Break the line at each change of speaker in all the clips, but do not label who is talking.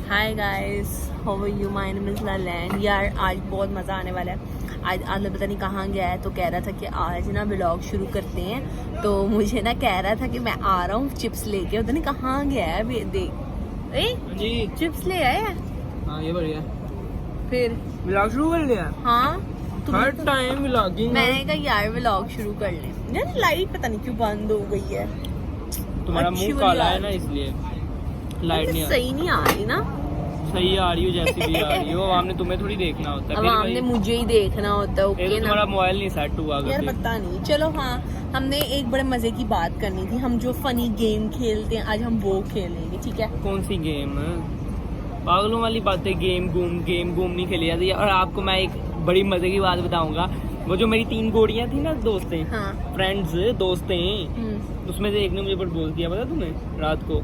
Hi guys, how are you? My name is land. यार आज बहुत मज़ा आने वाला है। आज आदिल पता नहीं कहाँ गया है, तो कह रहा था कि आज ना व्लॉग शुरू करते हैं। तो मुझे ना कह रहा था कि मैं आ रहा हूँ चिप्स लेके। पता नहीं कहाँ गया है अभी। देख
जी
चिप्स ले आए हैं।
हाँ ये बढ़िया।
फिर
व्लॉग शुरू कर लिया?
हाँ
हर टाइम व्लॉगिंग।
मैंने कहा यार व्लॉग शुरू कर ले। यार लाइट पता नहीं क्यों बंद हो गई है।
तुम्हारा
अच्छी
मुंह
वाली
काला
आ
है ना, इसलिए लाइट नहीं आ रही।
सही नहीं आ रही ना।
सही आ रही हो, जैसी भी आ रही हो। आवाम ने तुम्हें थोड़ी देखना होता है।
अब हमने मुझे ही देखना होता है।
एक
ओके
तो
ना
तुम्हारा मोबाइल नहीं सेट हुआ
यार,
कभी।
पता नहीं। चलो हाँ, हमने एक बड़े मजे की बात करनी थी। हम जो फनी गेम खेलते हैं आज हम वो खेलेंगे, ठीक है?
कौन सी गेम? पागलों वाली बातें। गेम गूम नहीं खेली जाती। और आपको मैं एक बड़ी मजे की बात बताऊंगा। वो जो मेरी 3 गोड़ियां थी ना, दोस्तें,
हाँ।
फ्रेंड्स, दोस्तें, उसमें से एक ने मुझे प्रपोज किया, पता तुम्हें? रात को।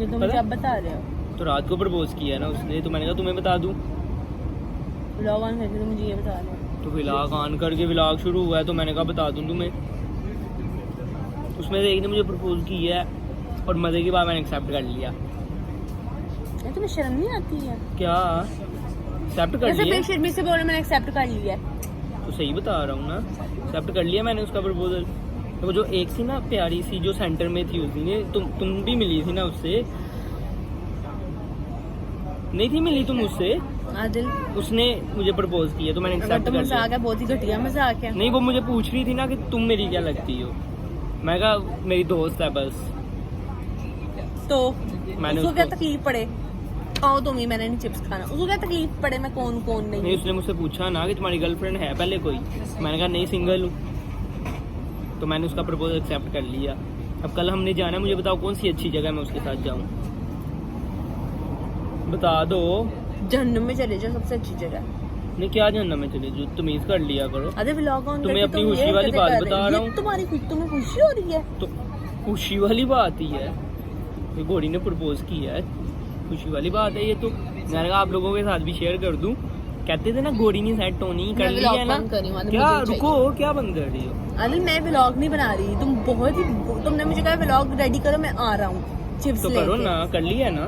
ये तुम
पता?
क्या बता रहे हो?
तो रात को प्रपोज किया ना उसने, तो मैंने कहा तुम्हें बता दूं।
व्लॉग ऑन करके तो मुझे ये बता रहे हो।
तो व्लॉग ऑन करके व्लॉग शुरू हुआ है, तो मैंने कहा बता दूं तुम्हें। उसमें से एक ने मुझे प्रपोज किया है और मजे की बात मैंने एक्सेप्ट कर लिया।
यार तुम्हें शर्म नहीं आती है?
क्या एक्सेप्ट कर
ऐसे
लिया?
बेशर्मी से बोल रहे मैंने एक्सेप्ट कर लिया है।
तो सही बता रहा हूँ ना, एक्सेप्ट कर लिया मैंने उसका प्रपोजल। तो वो जो एक थी ना प्यारी सी, जो सेंटर में थी, उस दिन तुम भी मिली थी ना उससे? नहीं थी मिली तुम उससे?
आदिल
उसने मुझे प्रपोज किया, तो मैंने
अगर
एक्सेप्ट
तो
कर लिया।
मजाक है, बहुत ही घटिया मजाक है।
नहीं, वो मुझे पूछ रही थी ना कि तुम मेरी क्या लगती हो। मैं कहा मेरी दोस्त है बस।
तो
मैंने
उसको क्या
उसको-
तकलीफ पड़े? खाओ तुम ही, मैंने नहीं चिप्स खाना। उसको क्या तकलीफ पड़े मैं कौन कौन
नहीं,
नहीं?
उसने मुझसे पूछा ना कि तुम्हारी गर्लफ्रेंड है पहले कोई। मैंने कहा नहीं, सिंगल हूँ। तो मैंने उसका प्रपोजल एक्सेप्ट कर लिया। अब कल हमने जाना है, मुझे बताओ कौन सी अच्छी जगह मैं उसके साथ जाऊँ, बता दो।
जहन्नुम में चले जाओ, सबसे अच्छी जगह।
नहीं, क्या जानना मैं चले जो तमीज कर लिया करो।
अरे व्लॉग ऑन
तुम्हें
करके
अपनी
तुम
खुशी
ये
वाली
हरकतें
बात
कर रहे
बता
हो।
रहा
ये
हूँ।
तुम्हें खुशी हो रही है?
तो खुशी वाली बात ही है, ये घोड़ी ने प्रपोज किया है, खुशी वाली बात है ये। तो मैंने कहा आप लोगों के साथ भी शेयर कर दूं। कहते थे ना घोड़ी नहीं सेट होनी, कर
मैं
लिया
vlog
है ना।
बंद कर रही हूँ, आदिल,
क्या
मुझे
रुको, क्या बंद कर रही हो?
अनिल मैं व्लॉग नहीं बना रही। तुमने मुझे कहा व्लॉग रेडी करो, मैं आ रहा हूँ चिप्स
तो
लेके।
करो ना, कर लिया है ना।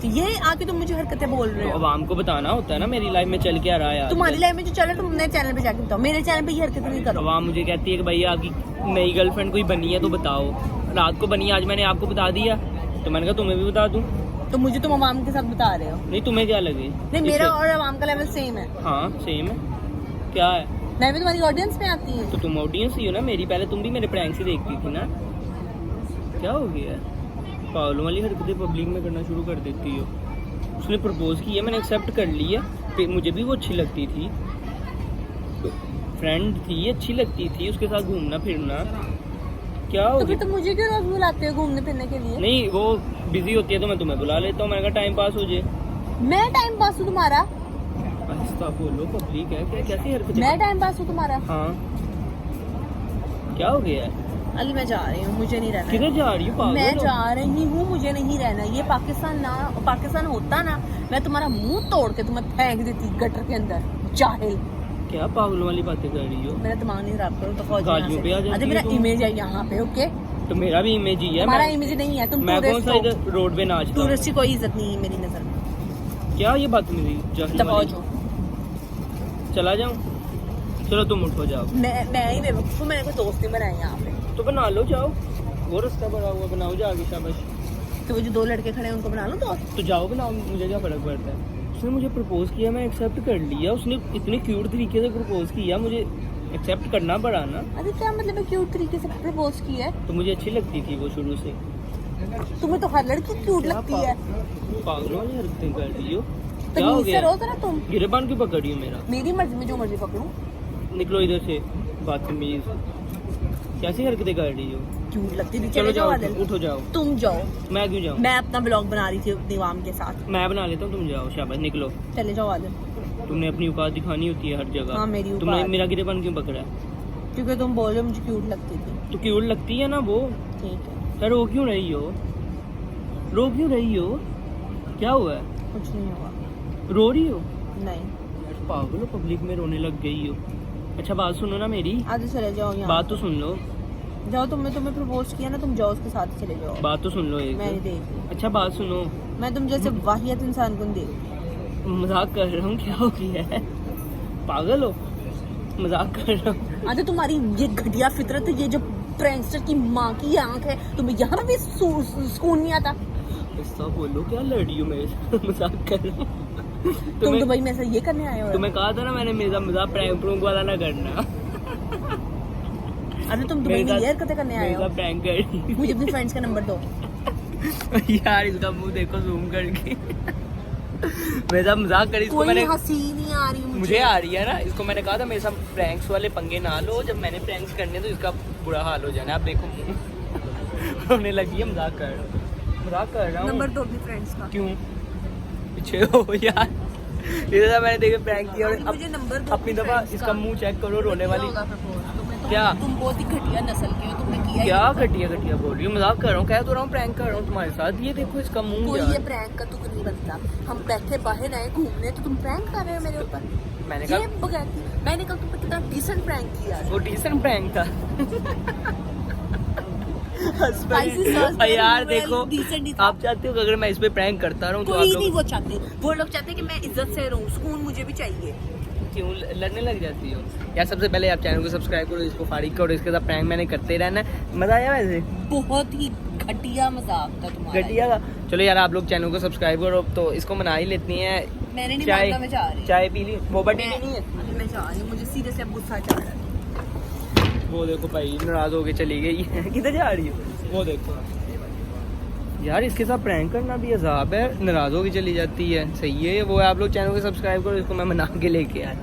तो ये आके तुम मुझे हरकतें बोल रहे हो।
आवाम को बताना होता है ना मेरी लाइफ में चल के आ रहा है।
तुम्हारी लाइफ में जो चल रहा है तुम अपने चैनल पे जाके बताओ, मेरे चैनल पे ये हरकतें नहीं करो।
आवाम मुझे कहती है कि भैया आपकी नई गर्लफ्रेंड कोई बनी है तो बताओ। रात को बनी है, आज मैंने आपको बता दिया, तो मैंने कहा तुम्हें भी बता दूं।
तो मुझे तुम अवाम के साथ बता रहे हो।
नहीं, तुम्हें क्या लगे?
नहीं, मेरा और अवाम का लेवल सेम है।
हाँ सेम है। क्या है?
मैं भी तुम्हारी ऑडियंस में आती हूँ।
तो तुम ऑडियंस ही हो ना मेरी। पहले तुम भी मेरे प्रैंक्स ही देखती थी ना। क्या हो गया? पागलों वाली हरकतें पब्लिक में करना शुरू कर देती हो। उसने प्रपोज किया, मैंने एक्सेप्ट कर लिया। फिर मुझे भी वो अच्छी लगती थी, फ्रेंड थी, अच्छी लगती थी, उसके साथ घूमना फिरना। क्या हो
तो
गया?
फिर तुम मुझे क्यों रोज बुलाते हो घूमने फिरने के लिए?
नहीं, वो बिजी होती है तो मैं तुम्हें बुला लेता हूँ। मैंने कहा टाइम पास हो जाए।
मैं टाइम पास हूँ तुम्हारा?
आहिस्ता बोलो, पब्लिक है क्या? कैसी हरकतें?
मैं टाइम पास हूँ तुम्हारा?
हाँ, क्या हो गया है?
अली मैं जा रही हूँ, मुझे नहीं रहना।
किधर जा रही हो?
मैं
पागल हो?
जा रही हूँ, मुझे नहीं रहना। ये पाकिस्तान होता ना, मैं तुम्हारा मुंह तोड़ के तुम्हें फेंक देती गटर के अंदर। जाहिल,
क्या पागलों वाली बातें कर रही हो?
मेरा दिमाग नहीं खराब करो। तो फौज
गालियों पे आ जाती
अरे
है
मेरा
तुम।
इमेज है यहाँ पे। ओके,
तो मेरा भी इमेज ही है।
हमारा
मैं
इमेज नहीं है। तुम
मैं कौन सा
टूरिस्ट हो।
इधर रोड पे नाचता हूँ?
टूरिस्ट की कोई इज्जत नहीं है मेरी नजर में।
क्या ये बात मेरी जाहिल
दबाओ
वाली?
जो।
चला जाऊं? चलो तुम उठो, जाओ।
मैं ही बेवकूफ हूँ, मैंने कोई दोस्त नहीं बनाए यहाँ पे।
तो बना लो, जाओ। वो रास्ता बना हुआ, बनाओ जाके, शाबाश।
तो वो जो 2 लड़के खड़े हैं उनको बना लो दोस्त।
तो जाओ बनाओ, मुझे क्या फर्क पड़ता है। उसने मुझे प्रपोज किया, मैं एक्सेप्ट कर लिया। उसने इतने क्यूट तरीके से प्रपोज किया, मुझे एक्सेप्ट करना पड़ा ना।
अरे क्या मतलब है क्यूट तरीके से प्रपोज किया है?
तो मुझे अच्छी लगती थी वो शुरू से।
तुम्हें तो हर लड़की क्यूट लगती है।
पागलों वाली हरकतें कर रही हो।
तो
क्या हो
नीचे
गया?
रहो तो ना तुम।
गिरेबान क्यों पकड़ी हो मेरा?
मेरी मर्जी में जो मर्जी पकड़ूं।
निकलो इधर से, बदतमीज। कैसी हरकतें कर रही हो?
क्यूट लगती थी।
चलो
चले जाओ
जाओ,
आदिल।
उठो जाओ।
तुम जाओ,
मैं क्यों जाऊँ?
मैं अपना ब्लॉग बना रही थी अपनी आवाम के साथ।
मैं बना लेता हूँ, तुम जाओ, शाबाश, निकलो।
चले जाओ आदिल।
तुमने अपनी औकात दिखानी होती है हर जगह।
हाँ, मेरी औकात।
तुमने मेरा गिरेबान क्यों पकड़ा है?
क्योंकि तुम बोल रहे हो मुझे क्यूट लगती थी।
तो क्यूट लगती है ना वो।
ठीक है,
सर रो क्यों रही हो? रो क्यों रही हो? क्या हुआ है?
कुछ नहीं होगा।
रो रही हो?
नहीं।
पागल हो, पब्लिक में रोने लग गई हो। अच्छा बात सुनो ना मेरी,
आदिल चले जाओ यहाँ।
बात तो सुन लो।
जाओ, तुम्हें प्रपोज किया ना, तुम जाओ उसके साथ चले जाओ।
बात तो सुन लो एक।
मैं नहीं देख रही।
अच्छा बात सुनो,
मैं तुम जैसे वाहियत इंसान को नहीं देख रही।
मजाक कर रहा हूँ, क्या हो गया है? पागल हो? मजाक कर रहा हूँ।
अच्छा तुम्हारी ये घटिया फितरत, ये जो प्रैंकस्टर की माँ की आंख है, तुम्हें यहाँ भी सुकून नहीं आता?
ऐसा बोलो, क्या लड़ी हो मेरे साथ? मजाक कर रहा हूँ।
तुम दुबई में से ये करने आए हो?
तुम्हें कहा था ना मैंने, मेरा मजाक प्रैंक वाला ना करना।
अरे तुम दुबई में ये हरकतें करने आए हो?
प्रैंक कर
मुझे अपनी फ्रेंड्स का नंबर दो।
यार इसका मुंह देखो जूम करके। मेरा मजाक करी, इसको
कोई
मैंने,
हंसी नहीं आ रही
मुझे आ रही है ना। इसको मैंने कहा था मेरे साथ प्रैंक्स वाले पंगे ना लो, जब मैंने प्रैंक्स करने तो इसका बुरा हाल हो जाना। आप देखो होने लगी है। मजाक कर रहा हूँ।
नंबर दो अपनी फ्रेंड्स का।
क्यों पीछे हो यार? ये तो मैंने देखे प्रैंक किया और
मुझे नंबर दो
अपनी दफा इसका मुंह चेक करो, रोने वाली। क्या?
तुम बहुत ही घटिया नस्ल के हो, तुमने किया
क्या
ये?
घटिया बोल रही हूँ? मजाक कर रहा हूँ, कह तो रहा हूँ प्रैंक कर रहा हूँ तुम्हारे साथ। ये देखो इसका मुंह
कोई
यार।
ये प्रैंक का तुक नहीं बनता। हम बैठे बाहर आए घूमने तो तुम प्रैंक कर रहे हो मेरे ऊपर।
मैंने
ये
कहा
बगैर मैंने कहा तुम कितना डिसेंट प्रैंक किया।
वो डिसेंट प्रैंक था।
Spicy sauce
और यार
well,
देखो,
decent ही था।
आप चाहते हो कि अगर मैं इस पे प्रैंक करता रहूं तो आप
कोई नहीं
लोग
वो चाहते, वो लोग चाहते कि मैं इज्जत से रहूं, सुकून मुझे भी चाहिए।
क्यों लड़ने लग जाती हो यार? सबसे पहले आप चैनल को सब्सक्राइब करो, इसको फारिग करो, इसके साथ प्रैंक मैंने करते रहना है। मजा आया वैसे?
बहुत ही घटिया मजाक था तुम्हारा।
घटिया था। चलो यार आप लोग चैनल को सब्सक्राइब करो, तो इसको मना ही लेती हैं।
मैंने नहीं
चाय
मांगा, मैं जा रही हूँ।
चाय पी ली? बोबा टी नहीं है?
मैं जा रही हूँ, मुझे सीरियसली अब गुस्सा चढ़ रहा है।
वो देखो भाई नाराज होके चली गई है। किधर जा रही है? वो देखो यार, इसके साथ प्रैंक करना भी अजाब है। नाराज होके चली जाती है। सही है वो। आप लोग चैनल को सब्सक्राइब करो, इसको मैं मना के लेके आया।